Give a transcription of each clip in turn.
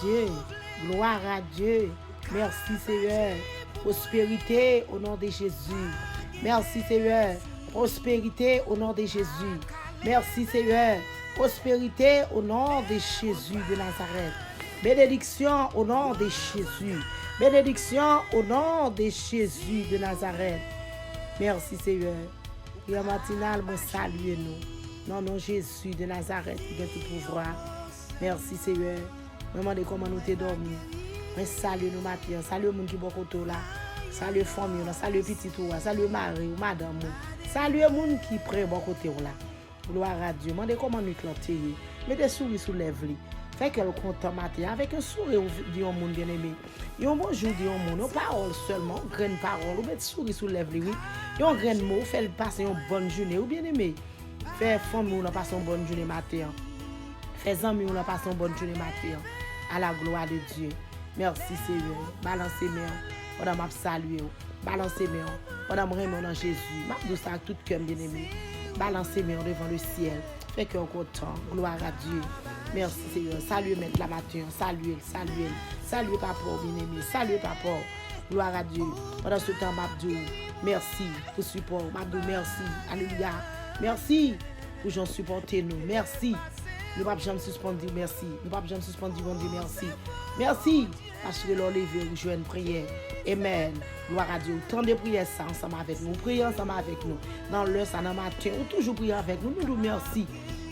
Dieu. Gloire à Dieu. Merci Seigneur. Prospérité au nom de Jésus. Merci Seigneur. Prospérité au nom de Jésus. Merci Seigneur. Prospérité au nom de Jésus de Nazareth. Bénédiction au nom de Jésus. Bénédiction au nom de Jésus de Nazareth. Merci Seigneur. Prière matinale, moi salue nous. Non, non, Jésus de Nazareth, qui a tout pouvoir. Merci Seigneur. Je me demande comment nous t'es dormi. Je salue nous matin. Salue les gens qui sont côté là. Salue les familles, salue les petits tours, salue Marie ou madame. Salue les gens qui prennent bon côté là. Gloire à Dieu. Je me demande comment nous t'es. Mettez souris sous les lèvres. Fait qu'elle content matin avec un sourire dit un monde bien aimé. Et un bonjour dit un monde, une parole seulement, une grande parole, ou mettre souris sous les lèvres oui. Et un grand mot fait passer une bonne journée ou bien aimé. Fait famille ou passer une bonne journée matin. Fait amis ou passer une bonne journée matin. À la gloire de Dieu. Merci Seigneur. Balancez main. On m'a salué. Balancez main. On a vraiment dans Jésus. M'a dit ça tout cœur bien aimé. Balancez main devant le ciel. Fait qu'on content. Gloire à Dieu. Merci Seigneur. Salut maître la matin. Salut. Salut papa bien-aimé. Salut papa. Gloire à Dieu. Pendant ce temps, Mabdou, merci pour le support. Mabdou, merci. Alléluia. Merci pour gens supporter nous. Merci. Nous ne pouvons jamais suspendre, merci. Nous ne pouvons jamais suspendre, bon Dieu, merci. Merci. Parce que l'on levé ou jouer une prière. Amen. Gloire à Dieu. Tant de prières ça ensemble avec nous. Priez ensemble avec nous. Dans l'heure, ça dans matin. Ou toujours prier avec nous. Nous nous merci.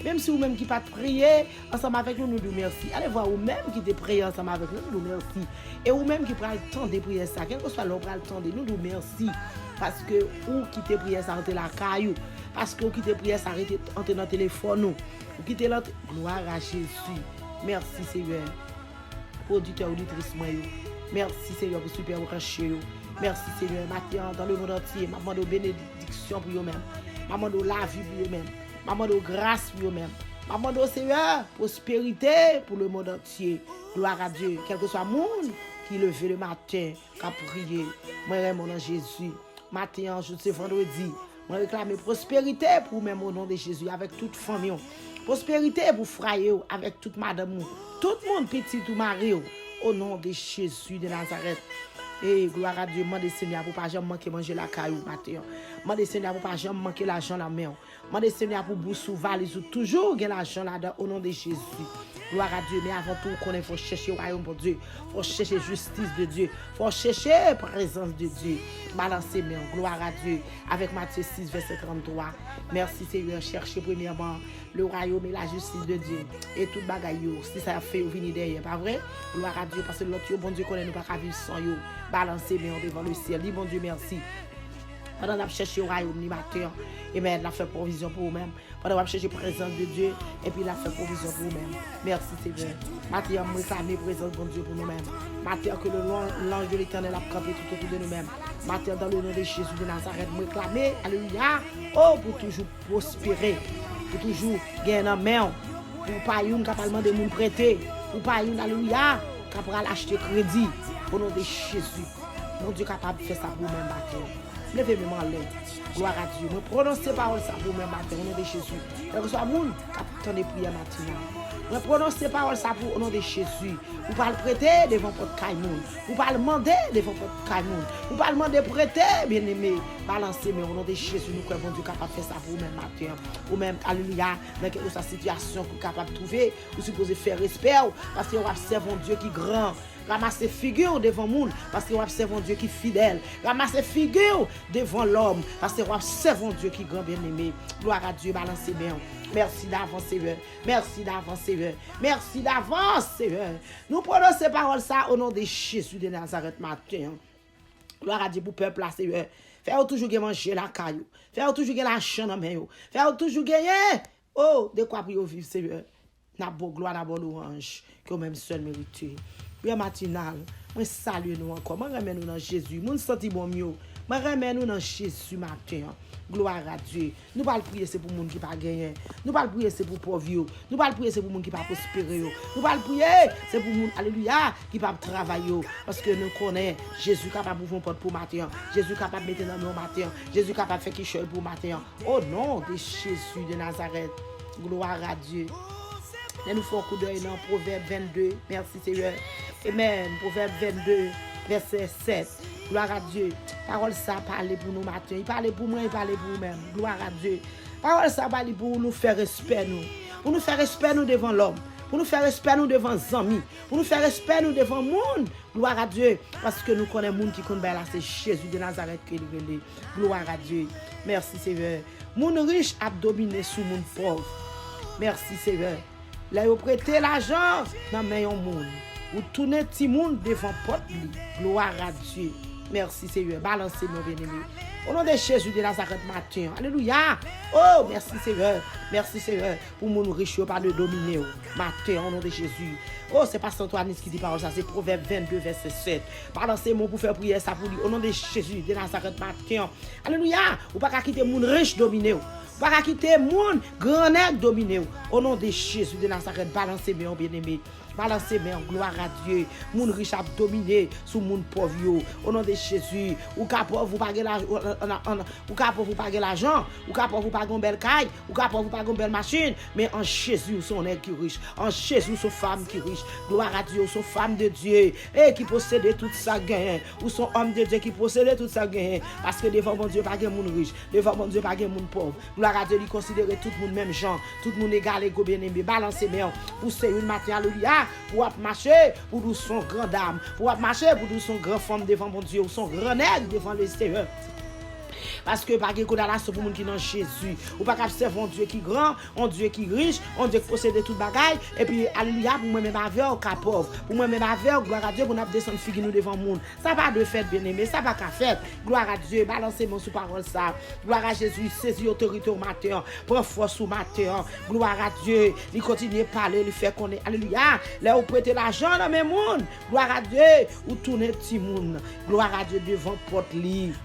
Même si vous-même qui pas prier ensemble avec nous, nous nous merci. Allez voir vous-même qui te prier ensemble avec nous, nous nous merci. Et vous-même qui prend le temps de prier ça, quel que soit l'on prend le temps de nous nous merci. Parce que ou qui te prier ça entre la caillou. Parce que ou qui te prier ça entre dans le téléphone nous. Ou qui te gloire à Jésus. Merci Seigneur. Auditeur, auditrice moi. Merci Seigneur pour super branché. Merci Seigneur. Maintenant dans le monde entier, m'a demandé bénédiction pour eux-mêmes. M'a demandé la vie pour eux-mêmes. Maman de grâce pour eux-mêmes. Maman de Seigneur, prospérité pour le monde entier. Gloire à Dieu. Quel que soit le monde qui levé le matin, qui a prié. Moi, mon nom Jésus. Matin, je sais vendredi. Moi, réclame prospérité pour même au nom de Jésus, avec toute famille. Prospérité pour frère, avec toute madame. Tout le monde, petit ou mari, au nom de Jésus de Nazareth. Et gloire à Dieu, demande Seigneur pour pas jamais manquer manger la caillou matin. Demande Seigneur pour pas jamais manquer l'argent la main. Demande Seigneur pour bourse valise toujours gagner l'argent là-dedans au nom de Jésus. Gloire à Dieu, mais avant tout il faut chercher le royaume de Dieu. Il faut chercher justice de Dieu. Il faut chercher la présence de Dieu. Balancer main, gloire à Dieu avec Matthieu 6 verset 33. Merci Seigneur, cherchez premièrement le royaume et la justice de Dieu et tout bagaille si ça fait venir derrière, pas vrai? Gloire à Dieu parce que l'autre bon Dieu connaît nous pas vivre sans yo. Balancer main devant le ciel. Dis bon Dieu merci. Pendant qu'on a cherché le royaume ni matin, et bien, on a fait provision pour vous-même. Pendant qu'on a cherché la présence de Dieu, et puis on a fait provision pour vous-même. Merci Seigneur. Maintenant, on réclame la présence de Dieu pour nous-mêmes. Maintenant, que l'ange de l'Éternel a campé tout autour de nous-mêmes. Maintenant, dans le nom de Jésus de Nazareth, on réclame, alléluia, oh, pour toujours prospérer, pour toujours gagner en main, pour pas une capable de nous prêter, pour pas une, alléluia, capable d'acheter crédit, au nom de Jésus. Mon Dieu capable de faire ça pour vous-même matin. Levez-moi en l'air. Gloire à Dieu. Me prononcer parole ça pour même matin au nom de Jésus. Quel que soit le monde qui attend des prières matinales. Me prononcer parole ça pour au nom de Jésus. Vous pas le prêter devant votre caïmoun. Vous pas le demander devant votre caïmoun. Vous pas le demander prêter, bien-aimé. Balancez mais au nom de Jésus nous croyons Dieu capable de faire ça pour même matin. Ou même alléluia dans quelque situation que vous capable de trouver, vous supposez faire respect parce que vous observez un Dieu qui est grand. Ramassez figure devant le monde parce que vous observez un Dieu qui est fidèle. Ramassez figure devant l'homme parce que vous observez un Dieu qui est grand bien-aimé. Gloire à Dieu, balancez bien. Merci d'avance, Seigneur. Merci d'avance, Seigneur. Merci d'avance, Seigneur. Nous prenons ces paroles ça au nom de Jésus de Nazareth matin. Gloire à Dieu pour le peuple là, Seigneur. Faites toujours manger la caillou. Faites toujours gagner la chaîne dans main. Faites toujours gagner. Oh, de quoi pour vivre, Seigneur. N'a beau gloire, n'a beau louange que même seul mérité. Prière matinale, moi salue nous encore. Moi remets nous dans Jésus. Moun senti bon mieux. Moi remets nous dans Jésus matin. Gloire à Dieu. Nous pas prier c'est pour monde qui pas gagner. Nous pas prier c'est pour pauvre. Nous pas prier c'est pour monde qui pas prospérer. Nous pas prier c'est pour monde alléluia qui pas travailler parce que nous connaissons Jésus capable d'ouvrir une porte pour matin. Jésus capable de mettre dans nos matin. Jésus capable de faire quelque chose pour matin. Au nom de Jésus de Nazareth. Gloire à Dieu. Là, nous faisons un coup d'œil dans Proverbe 22. Merci Seigneur. Amen. Proverbe 22, verset 7. Gloire à Dieu. Parole ça parle pour nous matin. Il parle pour moi, il parle pour nous-mêmes. Gloire à Dieu. Parole ça parle pour nous faire respect nous. Pour nous faire respect nous devant l'homme. Pour nous faire respect nous devant les amis. Pour nous faire respect nous devant le monde. Gloire à Dieu. Parce que nous connaissons le monde qui connaît là, c'est Jésus de Nazareth qui est révélé. Gloire à Dieu. Merci Seigneur. Monde riche a dominé sur le monde pauvre. Merci Seigneur. Là, vous prêtez l'argent dans le monde. Vous tournez tout le monde devant porte. Gloire à Dieu. Merci Seigneur. Balancez mon bien-aimé. Au nom de Jésus de Nazareth matin. Alléluia. Oh, merci Seigneur. Merci Seigneur. Pour mon riche, pas de dominer. Matin, au nom de Jésus. Oh, c'est pas Antoine qui dit parole ça. C'est Proverbe 22, verset 7. Balancez mon pour faire prière ça pour lui. Au nom de Jésus de Nazareth matin. Alléluia. Ou pas qu'à quitter mon riche dominer. Pas quitter mon grand nègre dominé. Au nom de Jésus de Nazareth, balancez mes bien-aimés. Balancez mes gloire à Dieu. Moun riche a dominé sous moun pauvre. Au nom de Jésus, ou capable vous paguer l'argent, ou capable vous paguer l'argent, ou capable vous paguer une belle caille, ou capable vous paguer une belle machine, mais en Jésus son nègre qui riche, en Jésus son femme qui riche. Gloire à Dieu, son femme de Dieu et qui possède tout ça gain, ou son homme de Dieu qui possède tout ça gain, parce que devant mon Dieu pas gain moun riche, devant mon Dieu pas gain moun pauvre. Gloire à Dieu, lui considérer tout le monde même genre, tout le monde égal et bien-aimé. Balancez bien pour c'est une matin, alléluia, pour marcher pour nous son grand dame, pour marcher pour nous son grand femme devant mon Dieu, ou son grand nègre devant le Seigneur. Parce que pas de condamnation pour les gens qui sont dans Jésus. Ou pas qu'observer un Dieu qui est grand, un Dieu qui est riche, un Dieu qui possède toute bagaille. Et puis, alléluia, pour moi-même avec, au cas pauvre. Pour moi-même avec, gloire à Dieu, pour nous descendre figuer nous devant le monde. Ça va de fête, bien aimé, ça va qu'à fête. Gloire à Dieu, balancez-moi sous parole ça. Gloire à Jésus, saisis autorité au matin. Prends force au matin. Gloire à Dieu, il continue à parler, il fait qu'on est. Alléluia, là où prêtez l'argent dans mes mondes. Gloire à Dieu, où tournez petit monde. Gloire à Dieu devant porte livre.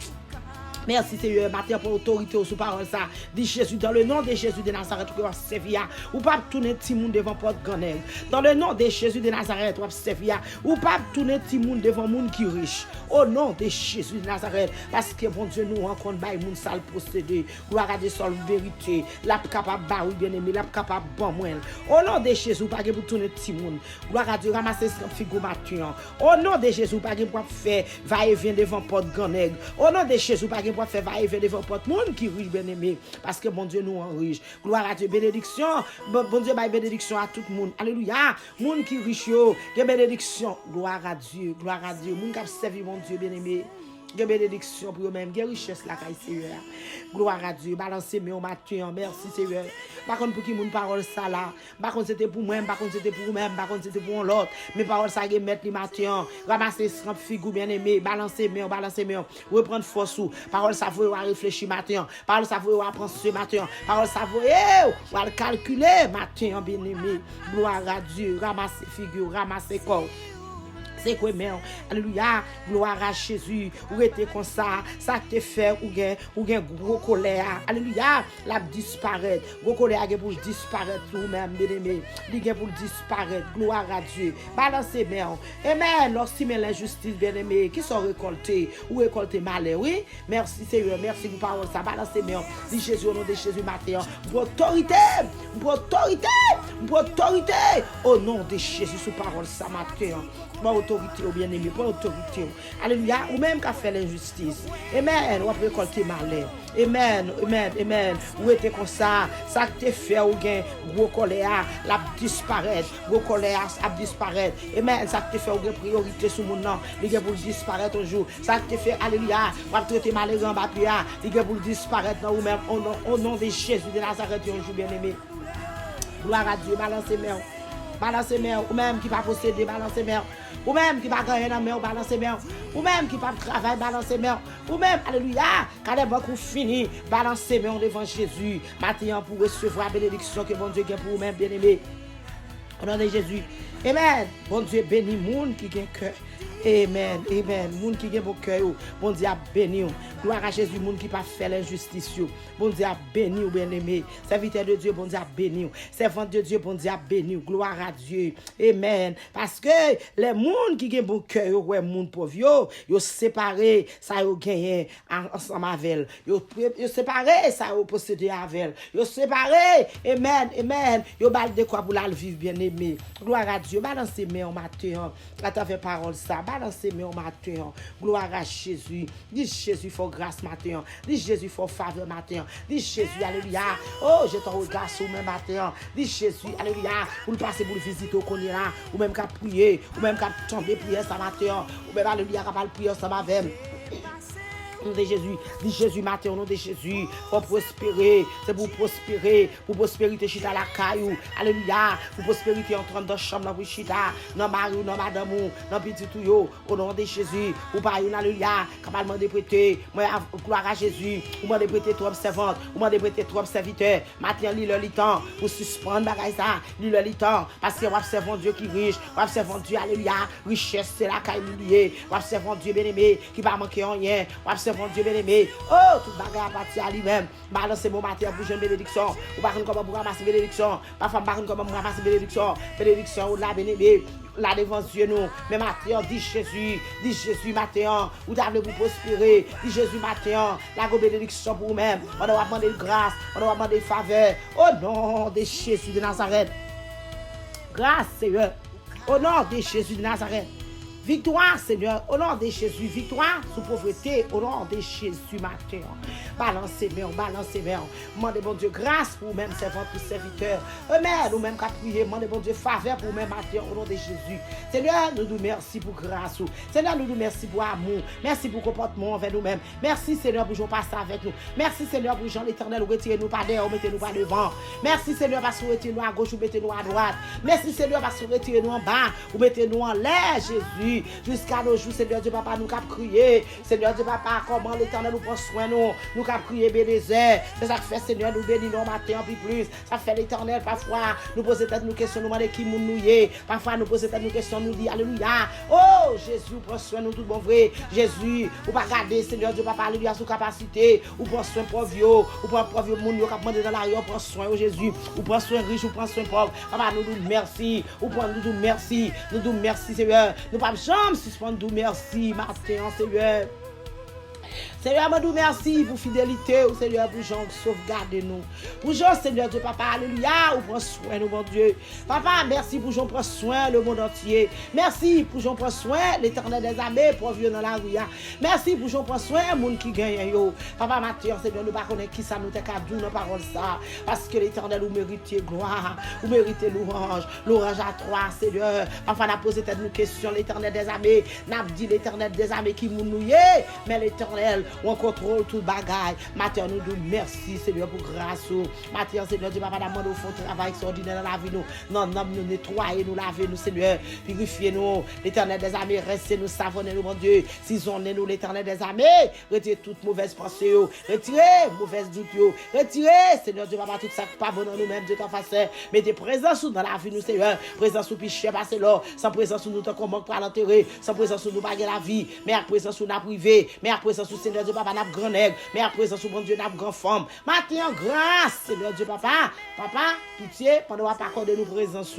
Merci Seigneur, matin pour autorité sous parole ça. Dit Jésus, dans le nom de Jésus de Nazareth, vous servir. Ou pas tourner petit monde devant porte grenelle. Dans le nom de Jésus de Nazareth, vous servir. Ou pas tourner petit monde devant monde qui riche. Au nom de Jésus de Nazareth, parce que bon Dieu nous rencontre by monde sale possédé. Gloire à Dieu sur la vérité. La capable ba oui bien-aimé, la capable bon moi. Au nom de Jésus, pas pour tourner petit monde. Gloire à Dieu, ramasser ce figure matin. Au nom de Jésus, pas pour faire va et vient devant porte grenelle. Au nom de Jésus, pas pour faire va et vient devant porte monde qui riche bien-aimé, parce que bon Dieu nous en riche. Gloire à Dieu, bénédiction. Bon Dieu bail bénédiction à tout le monde. Alléluia. Monde qui riche yo, bénédiction. Gloire à Dieu, gloire à Dieu. Monde qui servi mon Dieu bien-aimé. Que bénédiction pour eux-mêmes, que richesse la caille Seigneur. Gloire à Dieu, balancez mes au matin, merci Seigneur. Par contre pour qui mon parole ça là, par contre c'était pour moi, par contre c'était pour vous-même, par contre c'était pour l'autre. Mes paroles ça que mettre les matin, ramasser rampe figou bien-aimé, balancez mes, reprendre force ou. Parole ça faut réfléchir matin, parole ça faut apprendre ce matin, parole ça faut calculer matin bien-aimé. Gloire à Dieu, ramasser figure, ramasser corps. C'est quoi mais alléluia, gloire à Jésus. Ou était comme ça te fait ou gain gros colère. Alléluia, la disparaître. Gros colère pour disparaître nous-même bien-aimé. Il gain pour disparaître. Gloire à Dieu. Balancez bien. Amen. Lorsqu'il met l'injustice bien-aimé qui sont récoltés ou récoltés malheur. Oui, merci Seigneur, merci pour parole ça. Balancez bien. Dit Jésus au nom de Jésus matin. Pour autorité, au nom de Jésus sous parole ça matin. Pour autorité au bien-aimé, pour autorité. Alléluia, ou même qu'a fait l'injustice. Amen, ou après récolter malheur. Amen, amen, amen. Ou était comme ça te fait ou gain gros colère, la disparaître, gros colère a disparaître. Amen, ça te fait ou gain priorité sur mon nom, il gain pour disparaître un jour. Ça te fait alléluia, ou traiter malheur en papier, il gain pour disparaître dans ou même au nom de Jésus de Nazareth un jour bien-aimé. Gloire à Dieu, balancez main. Balancez main, ou même qui va posséder, balancez main. Ou même qui va gagner dans main, balancez main. Ou même qui va travailler, balancez main. Ou même, alléluia, quand les banques fini, balancez main devant Jésus. Maintenant, pour recevoir la bénédiction que bon Dieu a pour vous-même, bien-aimé. Au nom de Jésus. Amen. Bon Dieu bénit le monde qui a un cœur. Amen, amen. Moun qui gen bon cœur, bon Dieu a béni. Gloire à Jésus, moun qui pas fait l'injustice. Bon Dieu a béni, bien-aimé. Serviteur de Dieu, bon Dieu a béni. Servante de Dieu, bon Dieu a béni. Gloire à Dieu. Amen. Parce que les moun qui gen bon cœur, ouais, moun pauvre, yo séparé, ça yo gagné ensemble avec. Yo séparé, ça yo possédé avec. Yo séparé. Amen, amen. Yo bal de quoi pour la vivre, bien-aimé. Gloire à Dieu. Balancez mes en matin. À travers parole ça. Balancez mes en matin. Gloire à Jésus. Dis Jésus faut grâce matin. Dis Jésus faut faveur matin. Dis Jésus, alléluia. Oh, j'ai ton regard sur mes matin. Dis Jésus, alléluia. Pour le passer pour le visiter au connaît là. Ou même qu'à prier. Ou même qu'à tomber prier ça matin. Ou même alléluia, qu'à prier ça m'avait. Au nom de Jésus, dis Jésus matin, au nom de Jésus, pour prospérer, c'est pour prospérer, pour prospérité chita la caillou, alléluia, pour prospérité en train de chambre dans chita, dans mari, dans madame, dans petit tout au nom de Jésus, ou pas une alléluia, capable de prêter, moi gloire à Jésus, ou m'en prêter trop observante, ou m'en prêter trop serviteur, matin li le temps pour suspendre bagay ça, li le temps parce que on observe Dieu qui riche, on observe Dieu alléluia, richesse c'est la caillou lié, on observe Dieu bien-aimé qui va manquer rien, on observe Dieu bien-aimé. Oh, tout bagage à partir à lui-même. Balance mon matin pour jeune bénédiction. Ou pas comment pour ramasser bénédiction. Pas femme pas comment pour ramasser bénédiction. Bénédiction ou la bien-aimé. Là devant Dieu nous. Mais matin, dis Jésus matin. Ou t'as pour prospérer. Dis Jésus matin. La bénédiction pour vous-même. On doit demander grâce. On doit demander faveur. Au nom de Jésus de Nazareth. Grâce, Seigneur. Au nom de Jésus de Nazareth. Victoire, Seigneur, au nom de Jésus. Victoire sous pauvreté, au nom de Jésus, matin. Balancez main. Demandez bon Dieu grâce pour vous-même, servante ou serviteur. Amen. Nous-mêmes qu'à prier, demandez bon Dieu faveur pour vous-même, matin, au nom de Jésus. Seigneur, nous nous merci pour grâce. Seigneur, nous nous merci pour amour. Merci pour comportement envers nous-mêmes. Merci, Seigneur, pour nous passer avec nous. Merci, Seigneur, pour Jean l'éternel, ou retirez-nous pas derrière, ou mettez-nous pas devant. Merci, Seigneur, parce que vous retirez-nous à gauche, ou mettez-nous à droite. Merci, Seigneur, parce que vous retirez-nous en bas, ou mettez-nous en l'air, Jésus. Jusqu'à nos jours, Seigneur Dieu Papa, nous cap crier. Seigneur Dieu Papa, comment l'éternel nous prend soin nous cap crier Bénézer. C'est ça que fait Seigneur nous bénir nos matin en plus. Ça fait l'éternel parfois nous poser tête nous questions nous demander qui nous est. Parfois nous poser tête nous questions nous dit alléluia. Oh Jésus prend soin nous tout bon vrai. Jésus, ou pas garder Seigneur Dieu Papa alléluia sous capacité, ou prend soin pauvre, ou prend pauvre moun yo cap demander dans la rue, prend soin au Jésus, ou prend soin riche, ou prend soin pauvre. Papa nous merci, ou prend nous merci, Seigneur. Nous pas jamais suspendre merci matin Seigneur. Seigneur, je vous merci pour fidélité, Seigneur, pour Jean sauvegarder nous. Pour Jean, Seigneur Dieu, Papa, alléluia, ou prend soin nous, mon Dieu. Papa, merci pour Jean prend soin le monde entier. Merci pour Jean prend soin l'éternel des armées pour vivre dans la rue. Merci pour Jean prend soin le monde qui gagne. Papa, matin, Seigneur, nous ne connaissons pas qui ça nous t'a dit dans parole ça. Parce que l'éternel, vous méritez gloire, vous méritez l'orange à trois, Seigneur. Papa, n'a posé cette question, l'éternel des armées, n'a dit l'éternel des armées qui nous nouille, mais l'éternel, on contrôle tout le bagage. Matin, nous disons merci, Seigneur, pour grâce. Matin, Seigneur, Dieu, Papa, nous font travail extraordinaire dans la vie. Non, nous nettoyer, nous laver, nous, Seigneur. Purifier nous. L'éternel des armées, restez nous, savonner nous, mon Dieu. Saisonnez nous, l'éternel des armées. Retirez toute mauvaise pensée. Retirez mauvaise doute. Retirez, Seigneur, Dieu, Papa, tout ça pas bon dans nous-mêmes, Dieu, t'en fasse. Mettez présence dans la vie, nous, Seigneur. Présence ou piché, passez là. Sans présence, nous, t'en comment pour l'enterrer. Sans présence, nous, baguer la vie. Mais à présence, nous, n'a privé. Mais à présence, Seigneur Dieu, Papa, n'a grand nègre. Mais à présence, bon Dieu, n'a grand femme. Maintenant, grâce, Seigneur Dieu, Papa. Papa, pitié, pendant qu'on pas accorder nous présence.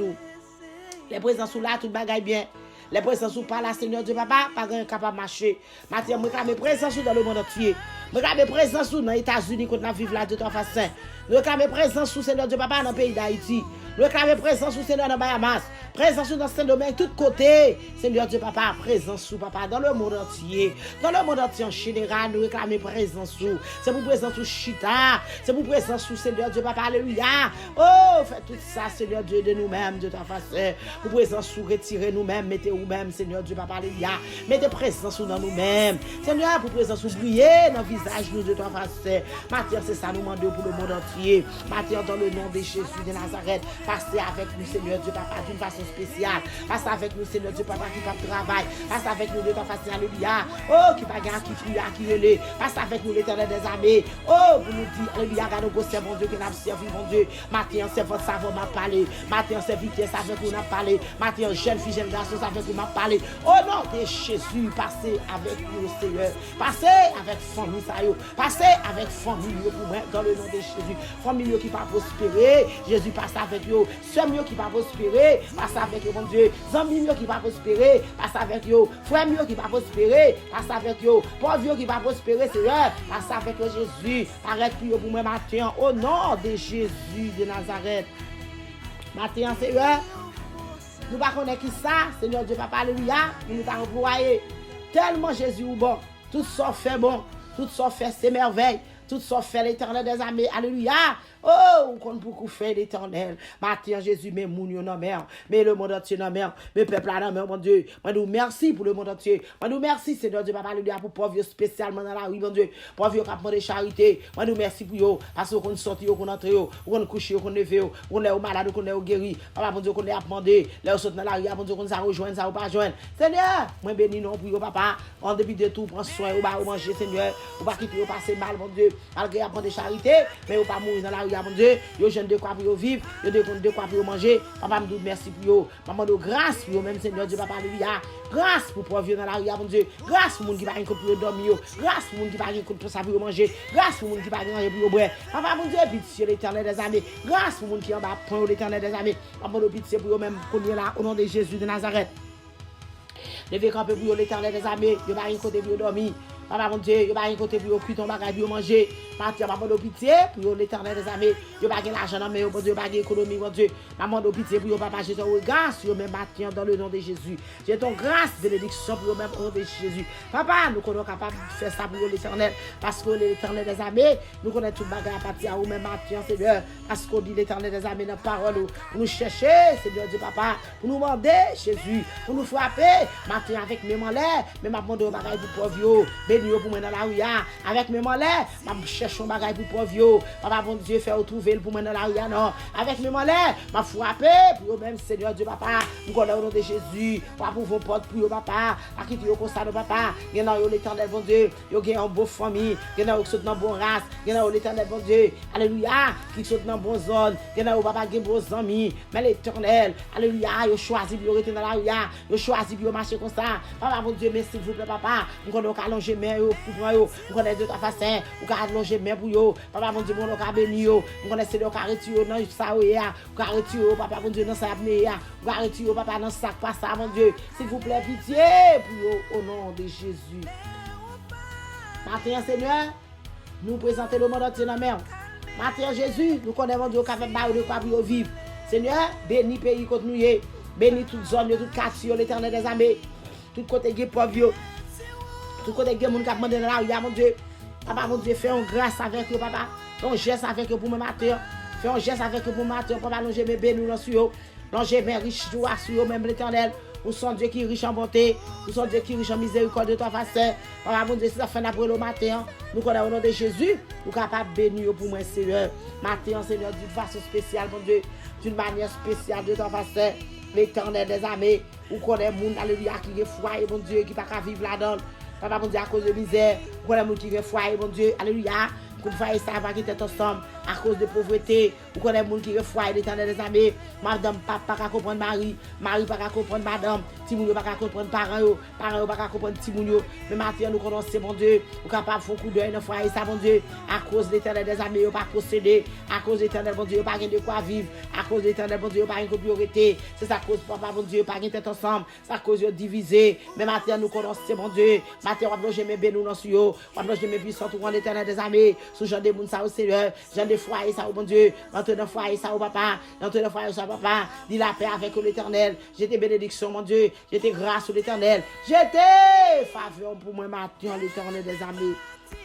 Les présences là, tout bagaille bien. Les présences pas là, Seigneur Dieu, Papa, pas capable de marcher. Maintenant, je réclame présence dans le monde entier. Je réclame présence dans les États-Unis quand nous vivons là de toute façon. Je réclame présence, Seigneur Dieu, Papa, dans le pays d'Haïti. Je réclame présence, Seigneur, dans Bahamas. Présence dans Saint-Domingue, tout côté. Seigneur Dieu, Papa, présence, Papa, dans le monde entier. Dans le monde entier en général, nous réclamons présence. C'est pour présence Chita. C'est pour présence, Seigneur Dieu, Papa, alléluia. Oh, faites tout ça, Seigneur Dieu, de nous-mêmes, de ta façon. Pour présence, retirer nous-mêmes, mettez vous-même, Seigneur Dieu, Papa, alléluia. Mettez présence dans nous-mêmes. Seigneur, pour présence, briller dans le visage, nous, de ta façon. Matière, c'est ça, nous demandons pour le monde entier. Matière, dans le nom de Jésus de Nazareth. Passez avec nous, Seigneur Dieu, Papa, d'une façon spéciale. Passe avec nous, Seigneur Dieu, papa, qui va travail. Passe avec nous, de ta façon, alléluia. Oh, qui va gagner, qui fuit, qui relève. Passe avec nous, l'Éternel des armées. Oh, vous nous dites, alléluia, garde nos servants, mon Dieu, que nous avons servi, mon Dieu. Matin, c'est votre savon m'a parlé. Matin, c'est vitesse avec vous, on a parlé. Matin, jeune fille, jeune garçon, avec vous, m'a parlé. Au nom de Jésus, passez avec nous, Seigneur. Passez avec famille, ça y est. Passez avec famille, pour moi, dans le nom de Jésus. Famille qui va prospérer. Jésus passe avec eux. Soeur qui va prospérer. Passe avec eux, mon Dieu. Amis qui va prospérer. Passe avec eux. Frère qui va prospérer. Passe avec eux. Pauvre qui va prospérer, Seigneur. Passe avec eux, Jésus. Arrête pour moi matin. Au nom de Jésus de Nazareth. Matin, Seigneur. Nous ne connaissons pas qui ça. Seigneur Dieu, Papa, alléluia. Il nous a envoyé. Tellement Jésus est bon. Tout ça fait bon. Tout ça fait ses merveilles. Tout ça fait l'Éternel des armées. Alléluia. Oh, on compte beaucoup faire l'Éternel. Matin, Jésus, mais moun yo nan mer. Mais le monde entier nan mer. Mais peuple là nan mer, mon Dieu. Moi, nous merci pour le monde entier. Moi, nous merci, Seigneur Dieu, Papa, alléluia, pour pauvres spécialement dans la rue, mon Dieu. Pauvres qui ont demandé charité. Moi, nous merci pour eux. Parce qu'on sorti, qu'on entre, qu'on couche, qu'on levé, qu'on est malade, qu'on est guéri. Papa, mon Dieu, qu'on est demandé. Là, on saute dans la rue, mon Dieu, qu'on s'en rejoint, ça ou pas joindre. Seigneur, moi, béni non pour eux, Papa. En début de tout, prends soin, ou manger, Seigneur. Ou pas quitter, ou passer mal, mon Dieu. Malgré apprendre de charité, mais ou pas mourir dans la rue, mon Dieu. Jeune de quoi pour vivre, de quoi pour manger. Papa me dit merci pour eux. Maman de grâce pour eux, même Seigneur Dieu, Papa, alléluia. Grâce pour pouvoir vivre dans la rue, mon Dieu. Grâce pour les gens qui va rien pour dormir. Grâce pour les gens qui va rien pour ça pour manger. Grâce pour les gens qui va rien pour boire. Papa, mon Dieu, pitié l'Éternel des armées. Grâce pour les gens qui en bas point l'Éternel des armées. Papa, de pitié pour eux même qu'on est là au nom de Jésus de Nazareth. Levez camper pour l'Éternel des armées. Il va rien côté pour dormir. Papa, mon Dieu, il va rien côté pour cuire ton bagage pour manger. Maman de pitié pour l'Éternel des armées. Il va gagner l'argent, mais mon Dieu, il va gagner l'économie, mon Dieu. Maman de pitié pour papa, j'ai ton regard sur mes matin dans le nom de Jésus. J'ai ton grâce, bénédiction pour même au nom de Jésus. Papa, nous sommes capables de faire ça pour l'Éternel. Parce que l'Éternel des armées, nous connaissons tout le bagage à partir de même matin, Seigneur. Parce qu'on dit l'Éternel des armées dans la parole. Pour nous chercher, Seigneur Dieu, Papa. Pour nous demander, Jésus. Pour nous frapper, matin avec mes mains là. Mais ma demande au bagage pour pauvre. Béni pour moi dans la rue. Avec mes mains là, je cherche un bagage pour pauvre. Papa, bon Dieu, fait retrouver pour moi dans la rue. Non. Avec mes mains là, je frappé pour même Seigneur Dieu, Papa. Nous connaissons au nom de Jésus. Papa, pour vos portes pour Papa. À qui tu es comme ça, Papa. Il y en a l'Éternel, bon Dieu. Il y a une bonne famille. Il y en a qui sont dans bonne race. Il y en a l'Éternel, bon Dieu. Alléluia. Qui sont dans bonne zone. Il y en a Papa qui ont bons amis. Mais l'Éternel, alléluia. Il choisi pour rester dans la rue. Il choisi pour marcher comme ça. Papa, bon Dieu, merci, s'il vous plaît, Papa. Nous connaissons allonger mes pour nous. Nous connaissons de ta façon. Nous allonger mes pour vous. Papa, bon Dieu, nous béni. Nous connaissons de retirer dans ça. Nous retirer, Papa, bon Dieu, dans sa apnée. Nous retirer, Papa, dans sac, pas ça, mon Dieu. S'il vous plaît, pitié pour vous, au nom de Jésus. Matin, Seigneur, nous présentons le monde entier dans la mer. Matin, Jésus, nous connaissons Dieu qui fait de quoi pour vivre. Seigneur, bénis le pays contre nous. Bénis toute zone, toute quartier, l'Éternel des armées. Tout côté qui est pauvre. Tout côté qui est monde qui a demandé dans la rue, mon Dieu. Papa, mon Dieu, fais une grâce avec eux, Papa. Fais un geste avec eux pour me matin. Fais un geste avec eux pour me matin. Papa, nous j'aime bénis nous sur eux. Nous j'aime riche sur eux, même l'Éternel. Nous sommes Dieu qui est riche en bonté. Nous sommes Dieu qui est riche en miséricorde de ta façon. Papa, mon Dieu, si ça fait après le matin, nous connaissons au nom de Jésus. Nous sommes capables de bénir pour moi, Seigneur. Matin, Seigneur, d'une façon spéciale, mon Dieu. D'une manière spéciale de ta façon. L'Éternel des armées. Nous connaissons le monde, alléluia, qui est foyer, mon Dieu, qui ne peut pas vivre là-dedans. Papa, mon Dieu, à cause de misère. Nous connaissons le monde qui est foyer, mon Dieu, alléluia. Pour faire ça, va quitter ensemble à cause de pauvreté. Vous connaissez les gens qui refroident l'Éternel des armées. Madame, papa, pas comprendre Marie. Marie, pas comprendre madame. Timounio, pas comprendre parents. Parents, pas comprendre Timounio. Mais maintenant, nous connaissons, mon Dieu. Nous sommes capables de faire un coup d'œil dans le foyer, ça, mon Dieu. À cause de l'Éternel des armées, pas posséder. À cause de l'Éternel, mon Dieu, pas de quoi vivre. À cause de l'Éternel, mon Dieu, pas de priorité. C'est ça cause, papa, mon Dieu, pas de tête ensemble. C'est à cause de diviser. Mais maintenant, nous connaissons, mon Dieu. Maintenant, on va loger mes bénis dans ce yo. On va loger mes puissants pour l'Éternel des armées. Sous Jean de moun ça au Seigneur, Jean de foyer ça au bon Dieu, entre dans foyer ça au papa, entre dans foyer ça au papa, dis la paix avec l'Éternel, j'étais bénédiction mon Dieu, j'étais grâce au l'Éternel, j'étais faveur pour moi matin l'Éternel des armées,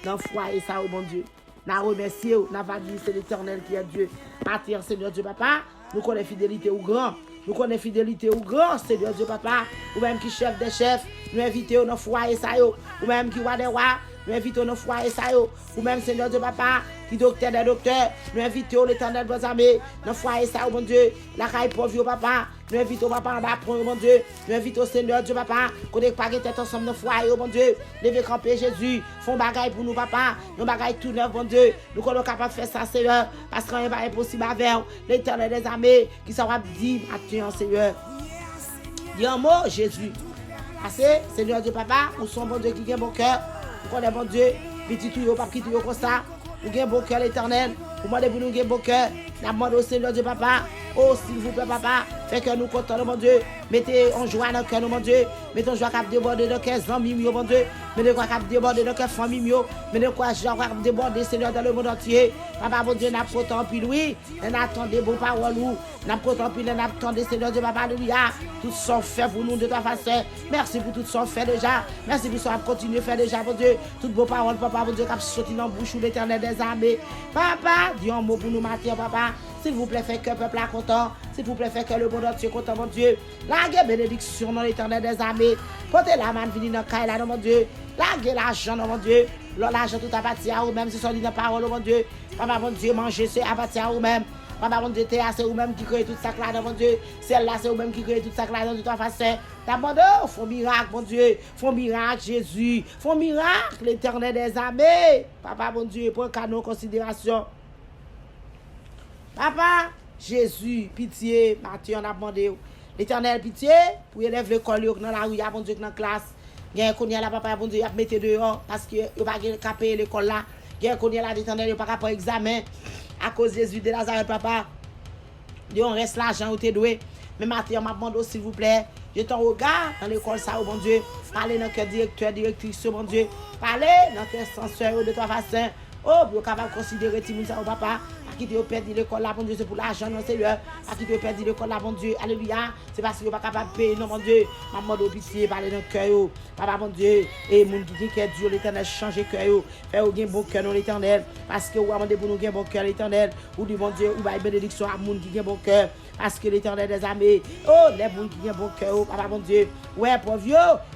dans foyer ça au bon Dieu. N'a remercié, n'a pas dit c'est l'Éternel qui est Dieu. Matin Seigneur Dieu papa, nous connaissons fidélité au grand. Nous connaissons fidélité au grand, Seigneur Dieu papa, ou même qui chef des chefs, nous invitons dans foyer ça ou même qui roi des rois. nous invitons nos foyers, ça yo, ou même Seigneur Dieu Papa, qui docteur des docteurs, nous invitons l'Éternel, vos amis, nos foyers, ça yo, mon Dieu, la caille pauvre, Papa, nous invitons Papa en bas, mon Dieu, nous invitons Seigneur Dieu Papa, qu'on ait pas tête ensemble, nos foyers, mon Dieu, levez camper Jésus, font bagaille pour nous, Papa, nos bagailles tout neuf, mon Dieu, nous sommes capables de faire ça, Seigneur, parce qu'on n'est pas impossible avec l'Éternel des armées, qui s'aura dit, maintenant, Seigneur. Dis un mot, Jésus. Assez, Seigneur Dieu Papa, nous sommes bon Dieu qui a un bon cœur. Nous connaissons bon Dieu, petit tout, pas qui tout comme ça. Nous avons un bon cœur l'Éternel. Vous demandez pour nous un bon cœur. Nous demandons au Seigneur Dieu Papa. Oh, s'il vous plaît, Papa, faites que nous contents, mon Dieu. Mettez en joie dans le cœur, mon Dieu. Mettez en joie cap déborder dans le cœur, amis, mon Dieu. Mettez quoi cap déborder dans le cœur, famille, mettez quoi cap déborder, Seigneur, dans le monde entier. Papa, mon Dieu, n'a pas content, puis oui. Nous attendons bonnes paroles, nous. N'a pas content, puis nous attendons, Seigneur Dieu, Papa, alléluia. Tout sont fait pour nous de ta façon. Merci pour tout ce qu'on fait déjà. Merci pour ce qu'on continue à faire déjà, mon Dieu. Toutes vos paroles, Papa, mon Dieu, qui sorti dans la bouche de l'Éternel des armées. Papa, dis un mot pour nous matin, Papa. S'il vous plaît, faites que le peuple est content. S'il vous plaît, faites que le monde entier est content, mon Dieu. Laguez bénédiction dans l'Éternel des armées. Portez la main venir dans le caille là, mon Dieu. Laguez l'argent, mon Dieu. L'argent tout appartient à vous-même. C'est ça dit dans la parole, mon Dieu. Papa, mon Dieu, mangez, c'est appartient à vous-même. Papa, mon Dieu, c'est vous-même qui crée tout ça là, mon Dieu. Celle-là, c'est vous-même qui crée tout ça là, de toute façon. D'abord, font miracle, mon Dieu. Font miracle, Jésus. Font miracle, l'Éternel des armées. Papa, mon Dieu, pour qu'à nos considérations. Papa, Jésus, pitié, Mathieu, on a demandé. L'Éternel, pitié, pour élèver l'école dans la rue, bon Dieu, dans la classe. Il y a un qu'on y a là, papa, bon Dieu, il a mis dehors parce qu'il n'y a pas qu'à payer l'école là. Il y a un qu'on y a là, l'Éternel, il n'y a pas qu'à faire examen. À cause de Jésus de Nazareth, papa. Il reste l'argent où tu es doué. Mais Mathieu, on m'a demandé, s'il vous plaît, je t'en regarde dans l'école, ça, bon Dieu. Parlez dans le cœur directeur, directrice, bon Dieu. Parlez dans le cœur censeur de toi façon. Oh, vous êtes capable de considérer tout le monde, papa. À qui tu as perdu l'école là, bon Dieu, c'est pour l'argent, non, Seigneur. À qui tu as perdu l'école là, bon Dieu, alléluia. C'est parce que vous n'êtes pas capable de payer, non, mon Dieu. Maman de pitié, parlez dans le cœur, papa, bon Dieu. Et mon qui dit que Dieu, l'Éternel, change le cœur, fait un bon cœur, non, l'Éternel. Parce que vous demandez pour nous un bon cœur, l'Éternel. Ou dit, mon Dieu, ou va bénédiction à mon qui a un bon cœur. Parce que l'Éternel des armées, oh, les gens qui ont un bon cœur, papa, mon Dieu. Ouais, pauvre,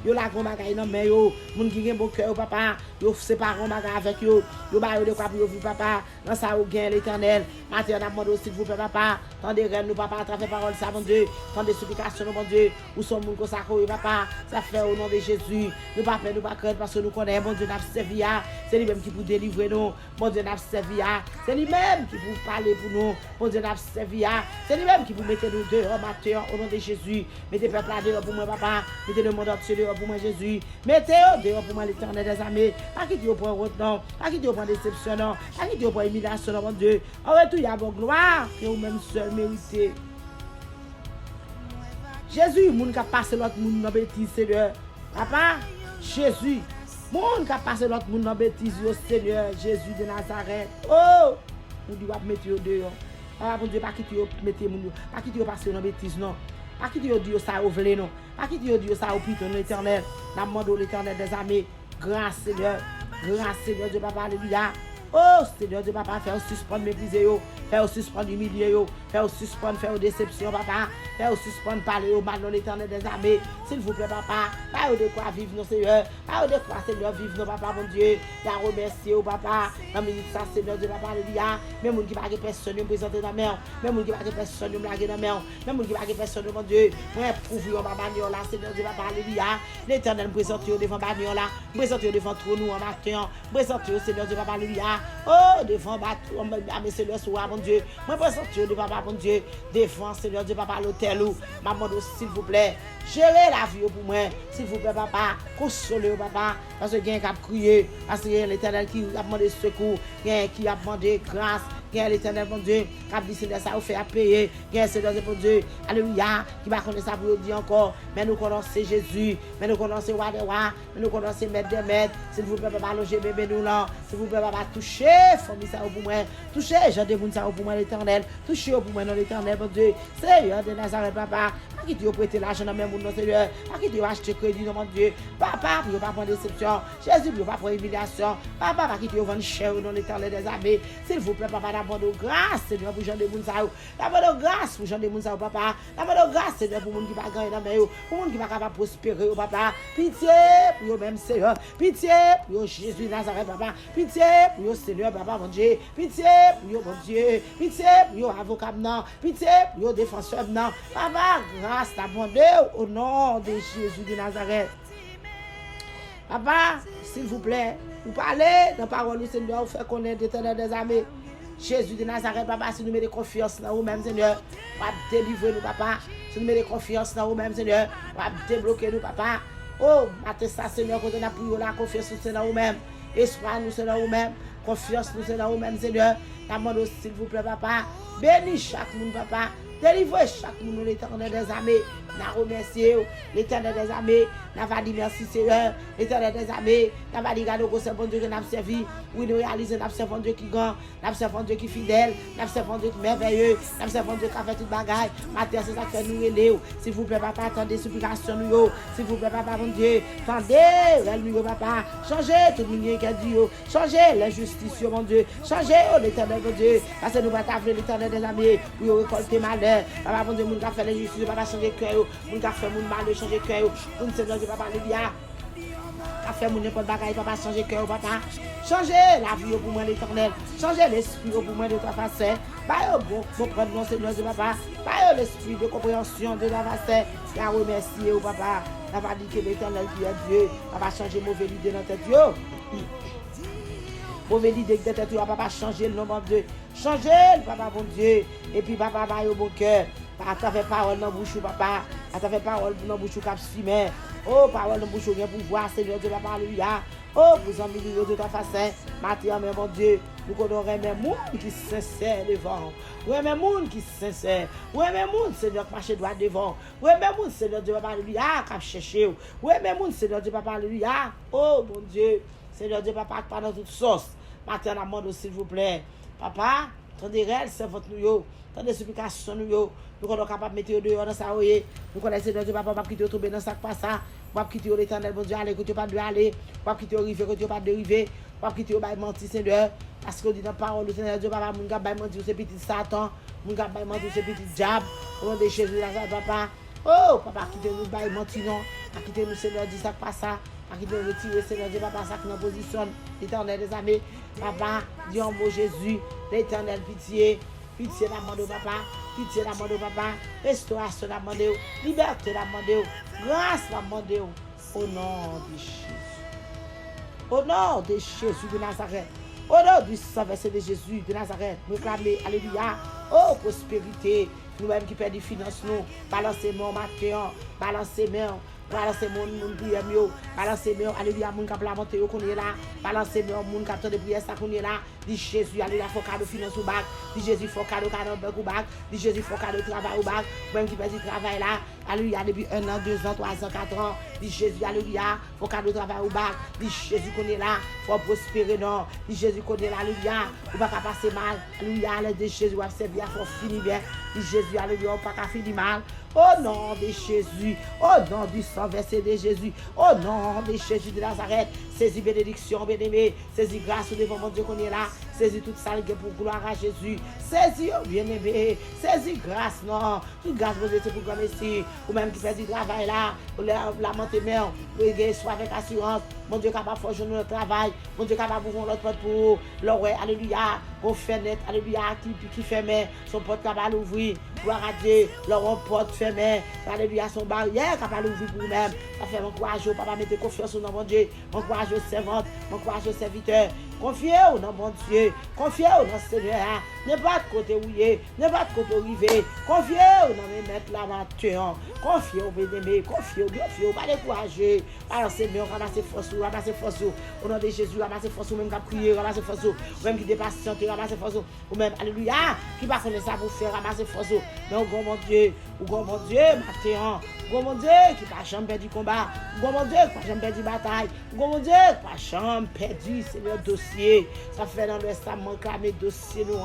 yo la grande bagaille dans main, yo. Moun qui ont un bon cœur, papa, yo séparent un bagage avec yo. Yo ba yo de quoi pour vous, papa. Dans ça, ou gain l'Éternel. Maintenant, on a demandé s'il vous plaît, papa. Tendez reine, nous, papa, à travers parole, ça, mon Dieu. Tendez supplications, mon Dieu. Où sont moun consacrés, papa. Ça fait au nom de Jésus. Nous pas peur, nous pas craindre, parce que nous connaissons, mon Dieu, n'a servi. C'est lui-même qui peut délivrer nous. Mon Dieu, n'a servi. C'est lui-même qui peut parler pour nous. Mon Dieu, n'a servi. C'est lui-même qui vous mettez nous dehors, Mathieu, au nom de Jésus. Mettez peuple là dehors pour moi, papa. Mettez le monde entier dehors pour moi, Jésus. Mettez-le dehors pour moi, l'Éternel des armées. Pas qui Dieu pour retenir, pas qui Dieu pour déception, pas qui Dieu pour humiliation, mon Dieu. En retour, il y a bon gloire que vous-même seul méritez. Jésus, moun qui a passé l'autre monde dans bêtise, Seigneur. Papa, Jésus, moun qui a passé l'autre monde dans bêtise, Seigneur, Jésus de Nazareth. Oh, nous devons mettre dehors. Ah, bon Dieu, pas qui tu mettez mon, pas qui tu passer dans bêtise, non. Pas qui tu dis ça au velé, non. Pas qui tu dis ça au piton, l'Éternel. N'a demandé l'Éternel des armées. Grâce, Seigneur. Grâce, Seigneur Dieu, papa, alléluia. Oh, Seigneur Dieu, papa, faire suspendre, mépriser, faire suspendre, humilier, faire suspendre, faire déception, papa. Faire suspendre, parler au mal dans l'Éternel des armées. S'il vous plaît, papa, pas de quoi vivre, non, Seigneur. Pas de quoi, Seigneur, vivre, non, papa, mon Dieu. La remercier, papa. Dans le minute, ça, Seigneur Dieu, papa, alléluia. Même qui va pas personne, me présenter dans la mer. Même qui va pas personne, me blaguer dans la mer. Même qui va pas personne, mon Dieu. Moi, prouver, ma bagnole là, Seigneur Dieu, papa, alléluia. L'Éternel me présente devant bagnole là. Me présente devant trop nous en matin. Me présente, Seigneur Dieu, papa, alléluia. Oh, devant monsieur le soir, mon Dieu. Moi, présente devant papa, mon Dieu. Devant, Seigneur Dieu, papa, l'hôtel ou. Maman, s'il vous plaît. Gérez la vie pour moi. S'il vous plaît, papa. Consolez, papa. Parce que quelqu'un qui a crié. Parce que l'Éternel qui a demandé secours. Quelqu'un qui a demandé grâce. Quelqu'un l'Éternel, mon Dieu. Qui a dit, Seigneur, ça vous fait à payer. Quelqu'un, Seigneur, mon Dieu. Alléluia. Qui va connaître ça pour dire encore. Mais nous connaissons Jésus. Mais nous connaissons Roi des Rois. Mais nous connaissons Maître des Maîtres. S'il vous plaît, papa, loger bébé nous là. S'il vous plaît, papa, touchez. Famille ça pour moi. Touchez. J'ai des ça pour moi, l'Éternel. Touchez pour moi dans l'Éternel, mon Dieu. Seigneur de Nazareth, papa. Pas quitter prêter l'argent dans même monde, Seigneur. Pas quitter acheter crédit, mon Dieu. Papa, pour pas prendre déception. Jésus, pour pas prendre humiliation. Papa, pas quitter vendre cher dans l'Éternel des armées. S'il vous plaît, papa, d'abord de grâce, Seigneur, pour Jean de Mounsaou. D'abord de grâce pour Jean de Mounsaou, papa. D'abord de grâce, Seigneur, pour monde qui va gagner dans mes pour monde qui va capable prospérer, papa. Pitié pour eux même, Seigneur. Pitié pour Jésus Nazareth, papa. Pitié pour Seigneur, papa, mon Dieu. Pitié pour mon Dieu. Pitié pour avocat, non. Pitié pour défenseur, non. Papa, grâce d'abonder au nom de Jésus de Nazareth. Papa, s'il vous plaît, vous parlez dans la parole du Seigneur, vous faites connaître l'Éternel des armées. Jésus de Nazareth, papa, si nous mettons confiance dans vous-même, Seigneur, va délivrer nous, papa. Si nous mettons confiance dans vous-même, Seigneur, va débloquer nous, papa. Oh, matin ça, Seigneur, quand on a prié la confiance, c'est dans vous-même. Espoir, nous, c'est dans vous-même. Confiance, nous, c'est dans vous-même, Seigneur. Demande, s'il vous plaît, papa. Bénis chaque monde, papa. Délivrez chaque monde, l'Éternel des armées. Nous remercions l'Éternel des armées. Nous avons dit merci, Seigneur. L'Éternel des armées. Nous avons dit, regarde, c'est bon Dieu que nous avons servi. Oui, nous réalisons, nous servons Dieu qui grand. Nous servons Dieu qui fidèle. Nous servons Dieu qui merveilleux. Nous servons Dieu qui a fait toute bagaille. Matin, c'est ça que nous relèvons. S'il vous plaît, papa, attendez supplication nous. S'il vous plaît, papa, mon Dieu. Attendez, nous, papa. Changez tout le monde qui a dit. Changez l'injustice, mon Dieu. Changez l'Éternel, mon Dieu. Parce que nous va t'appeler l'Éternel des armées. Pour récolter malheur. Papa, mon Dieu, nous avons fait l'injustice. Papa, changer cœur. Nous avons fait mon mal, changer cœur. Nous avons fait papa, Lévia. A fait mon n'importe bagaille, papa, changer cœur, papa. Changer la vie pour moi, l'Éternel. Changer l'esprit pour moi de ta façon. Pas bon, comprendre mon Seigneur, papa. Pas l'esprit de compréhension de la façon. La remercier, papa. La va dire que l'Éternel qui est Dieu. Papa, changer mauvaise idée dans ta Dieu. Mauvaise idée de ta Dieu, papa, changer le nom de Dieu. Changer, papa, mon Dieu. Et puis, papa, va au bon cœur. À travers parole dans bouche, papa. À travers parole dans bouche, cap simé. Oh, parole dans bouche, bien pouvoir, Seigneur Dieu, papa, alléluia. Oh, vous en milieu de ta façon. Matin, mon Dieu, nous connaissons même monde qui sincère devant. Oui, même monde qui sincère. Oui, même monde, Seigneur, qui marche droit devant. Oui, même monde, Seigneur Dieu, papa, alléluia, qui cherché. Oui, même monde, Seigneur Dieu, papa, alléluia. Oh, mon Dieu, Seigneur Dieu, papa, pas dans toute sauce. Matin, amende, s'il vous plaît. Papa, tendez réel, c'est votre nous. Tendez supplication nous. Nous sommes capables de mettre dehors dans sa oreille. Nous connaissons Dieu, papa, pas quitter tomber dans ça pas ça. Pas quitter l'Éternel, bon Dieu, aller, que tu pas de aller. Pas quitter river, que tu pas de river. Pas quitter bail mentir, Seigneur. Parce que dit dans la parole, Seigneur Dieu, papa, mon gars bail mentir, c'est petit Satan. Mon gars bail mentir, c'est petit diable. Au nom de Jésus, papa. Oh, papa, quittez nous bail mentir, non. Pas quitter nous, Seigneur, dit ça pas ça. Pas quitter nous retirer, Seigneur Dieu, papa, ça qui nous positionne. L'Éternel des armées. Papa, dis en mot Jésus, l'Éternel, pitié. Pitié la mande, papa. Pitié la mande, papa. Restauration la mande. Liberté la mande. Grâce la mande. Au nom de Jésus. Au nom de Jésus de Nazareth. Au nom du sang versé de Jésus de Nazareth. Nous clamons, alléluia. Oh, prospérité. Nous-mêmes qui perdons des finances, nous. Balancez mon matin. Balancez mon. Balancez mon prière, balancez mon, alléluia, mon cap la monter, qu'on est là. Balancez mon cap de prière, ça qu'on est là. Dis Jésus, alléluia, faut cadeau finance au bac. Dis Jésus, faut cadeau au bac. Dis Jésus, faut cadeau travail au bac. Même qui fait du travail là. Alléluia, depuis 1 an, 2 ans, 3 ans, 4 ans. Dis Jésus, alléluia, faut cadeau travail au bac. Dis Jésus, qu'on est là, faut prospérer, non. Dis Jésus, qu'on est là, alléluia, on va pas passer mal. Alléluia, l'aide de Jésus, on va servir, faut finir bien. Dis Jésus, alléluia, on va pas finir mal. Au nom de Jésus, au nom du sang versé de Jésus, au nom de Jésus de Nazareth, saisis bénédiction, bien-aimé, saisis grâce devant mon Dieu qu'on est là, saisis toute salle pour gloire à Jésus, saisis, bien-aimé, saisis grâce, non, toute grâce, mon Dieu, c'est pour grand merci, ou même qui fait du travail là, la monter main, soit avec assurance, mon Dieu capable de faire journée le travail, mon Dieu capable de ouvrir l'autre porte pour l'oreille, alléluia, on fenêtre, alléluia, qui ferme, son porte capable d'ouvrir, gloire à Dieu, leur porte fermée, alléluia, son barrière capable d'ouvrir pour nous-mêmes, ça fait mon courage, papa, mettez confiance dans mon Dieu, mon courage aux servantes, mon courage aux serviteurs, confiez-vous dans mon Dieu, confiez-vous dans le Seigneur, n'importe côté où il est, n'importe côté où il est, confiez-vous dans mes maîtres là maintenant, confiez-vous, bien-aimé, confiez-vous, pas décourager, balancez mieux, ramassez force, au nom de Jésus, ramassez force, ou même qui a prié, ramassez force, ou même qui dépasse santé, ramassez force, ou même, alléluia, qui va connaître ça pour faire, ramassez force, mais au grand mon Dieu, matin, mon Dieu, qui pas jamais perdu combat. Mon Dieu, qui pas jamais perdu bataille. Mon Dieu, qui pas jamais perdu, Seigneur, dossier. Ça fait dans l'Ouest, ça manque à mes dossiers, nous,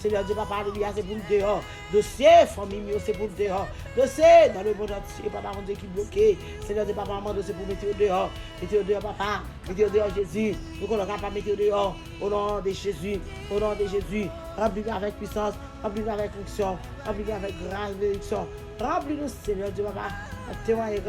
Seigneur Dieu, papa, alléluia, c'est pour le dehors. Dossier, famille, c'est pour le dehors. Dossier, dans le monde entier, papa, mon Dieu, qui bloqué. Seigneur Dieu, papa, maman, c'est pour mettre au dehors. Mettez au dehors, papa. Mettez au dehors, Jésus. Nous, qu'on n'aura pas mettre au dehors. Au nom de Jésus. Au nom de Jésus. Remplis-nous avec puissance. Remplis-nous avec fonction. Remplis-nous avec grâce, bénédiction. Remplis-nous, Seigneur Dieu, papa. Témoignez que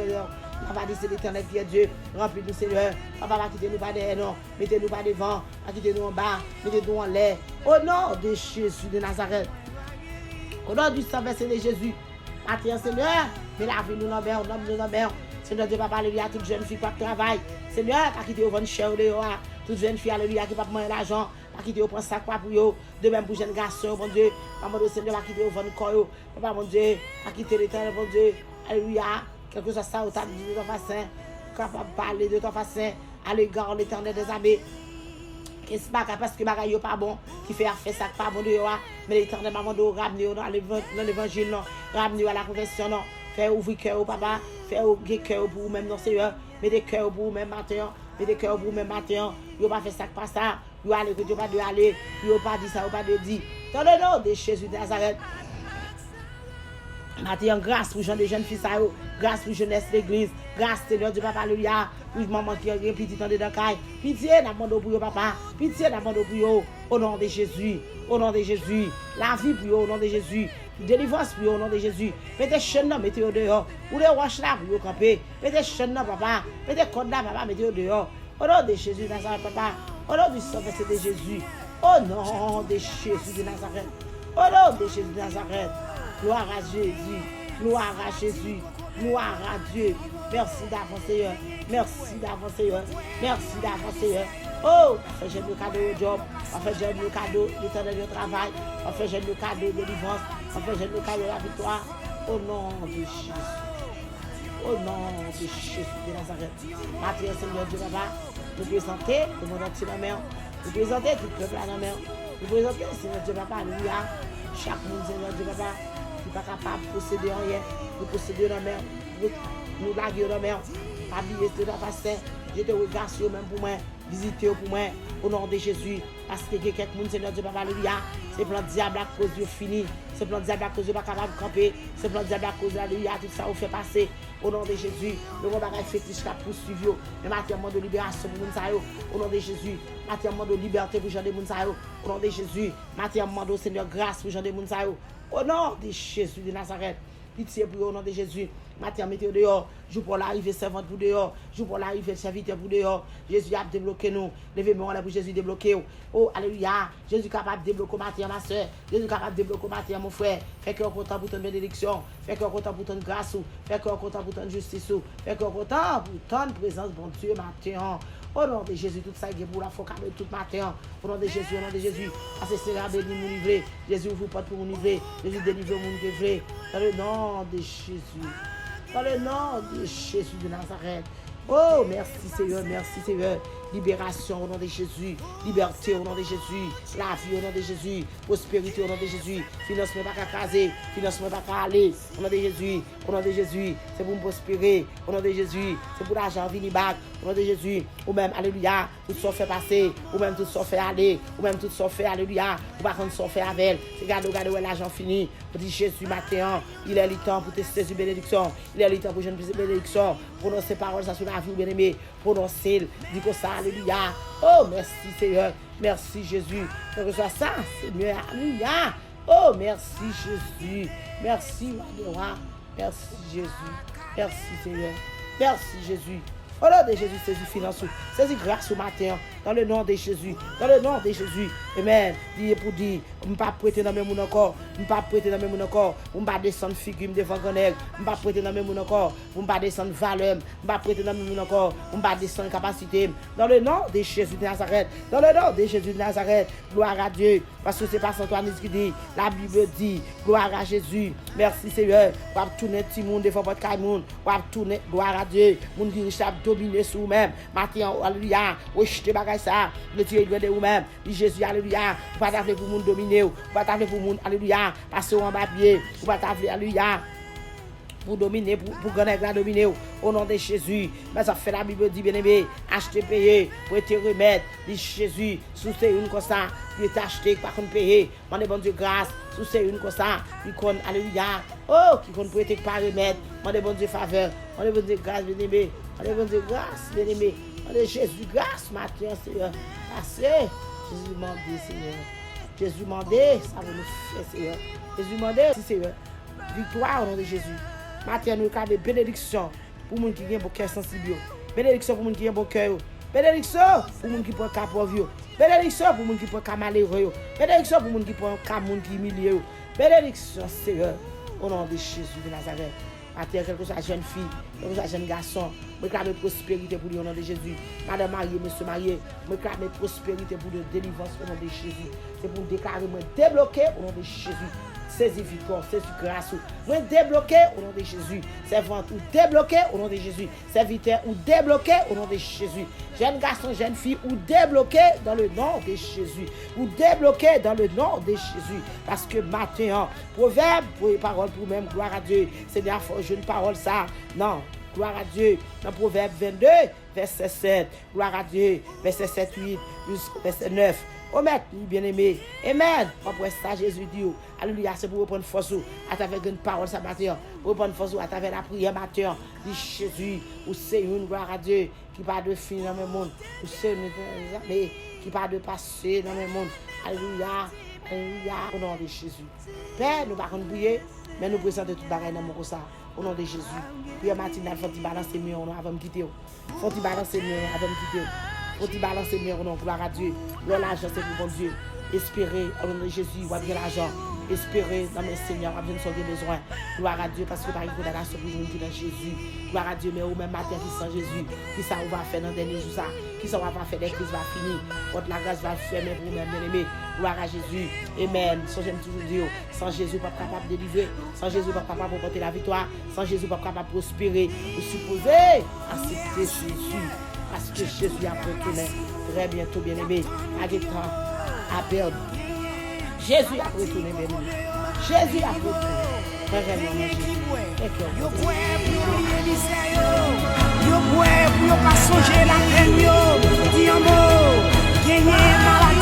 papa dit c'est l'éternel qui est Dieu. Remplis-nous, Seigneur. Papa, va quitter nous pas derrière, non. Mettez-nous pas devant. Va quitter nous en bas. Mettez-nous en l'air. Au nom de Jésus de Nazareth. Au nom du sang versé de Jésus. Matin, Seigneur. Mais la vie nous l'envers. Nous l'envers. Seigneur Dieu, papa, alléluia. Toute jeune fille qui travaille. Seigneur, pas quitter au vent cher dehors. Toute jeune fille, alléluia, qui ne peut pas manger l'argent. Pas quitter au prendre sac pour eux. De même pour jeune garçon, mon Dieu. Maman de Seigneur, pas quitter au vent corps. Papa, mon Dieu. Pas quitter l'éternel, mon Dieu. Alléluia. Quelque chose ça, au table de ton façon. Capable de parler de ton façon. À l'égard de l'éternel des abbés. Et c'est pas parce que bagaille n'est pas bon, qui fait affaire ça pas bon de yoa, mais l'éternel maman de ramener dans l'évangile, ramener à la conversion, faire ouvrir cœur au papa, faire ouvrir cœur pour vous-même, non Seigneur, mettez cœur pour vous-même matin, mettez cœur pour vous-même matin, vous pas fait ça pas ça, vous allez que Dieu pas de aller, vous pas dit ça, vous pas de dire, dans le nom de Jésus de Nazareth. Matin, grâce pour les jeunes filles, grâce pour jeunesse l'église, grâce Seigneur Dieu papa, alléluia, pour maman qui a un petit temps de caille, pitié n'a demandé pour papa, pitié n'a demandé pour au nom de Jésus, au nom de Jésus, la vie pour au nom de Jésus, délivrance pour au nom de Jésus, mettez chaîne là, mettez au dehors, ou les roches là pour camper, mettez chaîne là papa, mettez code là papa, mettez au dehors, au nom de Jésus de Nazareth papa, au nom du sang versé de Jésus, au nom de Jésus de Nazareth, au nom de Jésus de Nazareth. Gloire à Jésus, gloire à Jésus, gloire à Dieu. Merci d'avance, Seigneur. Merci d'avance, Seigneur. Merci d'avance, Seigneur. Oh, on fait le cadeau au job, on fait le cadeau du temps de travail, on fait le cadeau de délivrance, on fait le cadeau de la victoire. Au nom de Jésus. Au nom de Jésus de Nazareth. Matin, Seigneur Dieu, Papa, nous présentons le monde entier dans la mer. Nous présentons tout le peuple dans la mer. Nous présentons, Seigneur Dieu, Papa, alléluia. Chaque monde, Seigneur Dieu, Papa, qui n'est pas capable de posséder rien, de posséder dans la mer, nous laguer dans la mer, habiller de la façon. Je te regarde sur même pour moi, visiter pour moi, au nom de Jésus. Parce que quelqu'un, Seigneur Dieu, Papa, alléluia. C'est plan diable à cause de fini. C'est plan diable à cause de pas capable de camper. C'est plan diable à cause de alléluia. Tout ça, on fait passer. Au nom de Jésus. Le monde bagaille fétiche qui a poursuivi. Le matériellement de libération pour nous. Au nom de Jésus. Matériellement de liberté pour Jean de Mounsayo. Au nom de Jésus. Matériellement de Seigneur grâce pour Jean de Mounsayo. Au nom de Jésus de Nazareth. Pitié pour au nom de Jésus. Matin, mettez dehors. Joue pour l'arrivée servante pour dehors. Joue pour l'arrivée serviteur pour dehors. Jésus a débloqué nous. Levez-moi là pour Jésus débloquer. Oh, alléluia. Jésus est capable de débloquer matin, ma soeur. Jésus est capable de débloquer matin, mon frère. Fait qu'on content pour ton bénédiction. Fait qu'on content pour ton grâce. Fait qu'on content pour ton justice. Fait qu'on content pour ton présence, bon Dieu, matin. Au nom de Jésus, tout ça est pour la foi tout matin. Au nom de Jésus, au nom de Jésus. Parce que c'est la béni nous livrer. Jésus vous porte pour nous livrer. Jésus délivre nous livrer. Dans le nom de Jésus. Dans le nom de Jésus de Nazareth. Oh, merci Seigneur, merci Seigneur. Libération au nom de Jésus. Liberté au nom de Jésus. La vie au nom de Jésus. Prospérité au nom de Jésus. Financement pas qu'à caser. Financement pas qu'à aller. Au nom de Jésus. Au nom de Jésus. C'est pour me prospérer. Au nom de Jésus. C'est pour l'argent venir back. Au nom de Jésus. Ou même, alléluia. Tout ça fait passer. Ou même tout ça fait aller. Ou même tout ça fait, alléluia. Ou par contre, ça fait avec. Regardez où l'argent fini. Pour dire Jésus matin. Il est le temps pour te saisir bénédiction. Il est le temps pour jeune bénédiction. Prononcer parole, ça sur la vie, bien aimé. Prononcer. Dis que ça, alléluia. Oh, merci Seigneur. Merci Jésus. Que ce soit ça, Seigneur. Alléluia. Oh, merci Jésus. Merci, Madora. Merci Jésus. Merci Seigneur. Merci Jésus. Au nom de Jésus, saisis finance, saisis grâce au matin, dans le nom de Jésus, dans le nom de Jésus. Amen. Dis pour dire, je ne vais pas prêter dans mes mouns encore, je ne vais pas prêter dans mes mouns encore, je ne vais pas descendre figure devant Gonel, je ne vais pas prêter dans mes mouns encore, je ne vais pas descendre valeur, je ne vais pas prêter dans mes mouns encore, je ne vais pas descendre capacité. Dans le nom de Jésus de Nazareth, dans le nom de Jésus de Nazareth, gloire à Dieu, parce que c'est pas Antoine qui dit, la Bible dit, gloire à Jésus. Merci Seigneur, on va tourner petit monde devant votre caille monde, on va tourner, gloire à Dieu, monde qui riche dominer sur vous-même. Matin, alléluia, rejetez bagay ça, le Dieu doit de vous-même. Dit Jésus, alléluia, vous pas t'appeler pour monde dominer, vous pas t'appeler pour monde, alléluia, passer en bas pied, vous pas t'appeler, alléluia. pour dominer, pour gagner la dominer. Au nom de Jésus. Mais ça fait la Bible dit, bien-aimé, acheter, payer, pour te remettre. Dit Jésus, sous c'est une comme ça, il est acheté, par contre payer. Mon bon Dieu grâce, sous c'est une comme ça, il compte, alléluia. Oh, qui compte prêter par remettre. Mon bon Dieu faveur, mon bon Dieu grâce, bien-aimé. Mon bon Dieu grâce, bien-aimé. Mon Jésus grâce, matin, Seigneur. Assez. Jésus demandé, Seigneur. Jésus demandé, ça va nous faire, Seigneur. Jésus demandé, Seigneur. Victoire au nom de Jésus. Matin, nous avons bénédiction pour les gens qui ont un bon cœur sensible. Bénédiction pour les gens qui ont un bon cœur. Bénédiction pour les gens qui ont un cas pauvre. Bénédiction pour les gens qui ont un cas malheureux. Bénédiction pour les gens qui ont un cas humilié. Bénédiction, Seigneur, au nom de Jésus de Nazareth. Matin, quelque chose à jeune fille, quelque chose à jeune garçon. Je réclame prospérité pour lui au nom de Jésus. Madame mariée, monsieur marié, je réclame prospérité pour la délivrance au nom de Jésus. C'est pour déclarer, moi débloquer au nom de Jésus. Saisis victoire, saisis grâce. Moi débloquer au nom de Jésus. C'est vente ou débloquer au nom de Jésus. Serviteur ou débloquer au nom de Jésus. Jeune garçon, jeune fille ou débloquer dans le nom de Jésus. Ou débloquer dans le nom de Jésus. Parce que maintenant, proverbe, parole pour même, gloire à Dieu. Seigneur, je ne parole ça. Non. Gloire à Dieu. Dans Proverbe 22, verset 7. Gloire à Dieu. Verset 7, 8, verset 9. Oh, maître, bien-aimé. Amen. Après ça, Jésus dit, alléluia, c'est pour reprendre force à travers une parole ce matin. Reprendre force à travers la prière matin. Dit Jésus, ou c'est une gloire à Dieu qui part de fin dans le monde. Ou c'est une mais qui part de passer dans le monde. Alléluia. Alléluia. Au nom de Jésus. Père, nous ne pouvons pas prier, mais nous présentons tout le bagage dans mon ça. Au nom de Jésus. Prière matinale, faut-il balancer mieux avant de quitter. Faut-il balancer mieux avant de quitter. Faut-il balancer mieux, non, gloire à Dieu. L'argent, c'est pour bon Dieu. Espérer, au nom de Jésus, ou bien l'argent. Espérer dans mes seigneurs, ou bien son besoin. Gloire à Dieu, parce que par une condamnation pour nous dans Jésus. Gloire à Dieu, mais au même matin qui sans Jésus, qui ça on va faire dans le dernier jour, ça, qui ça on va faire des crises va finir. Quand la grâce va fermer pour nous-mêmes, bien-aimés. Gloire à Jésus. Amen. Sans j'aime toujours dire, sans Jésus, pas capable de délivrer. Sans Jésus, pas capable de porter la victoire. Sans Jésus, pas capable de prospérer. Vous supposez accepter Jésus. Parce que Jésus a retourné très bientôt, bien-aimé, à des temps à perdre. Jésus a retourné, bien-aimé. Jésus a retourné. Très bien, Jésus. Yo pour pas songer la peine, yo. Dis un mot, gagner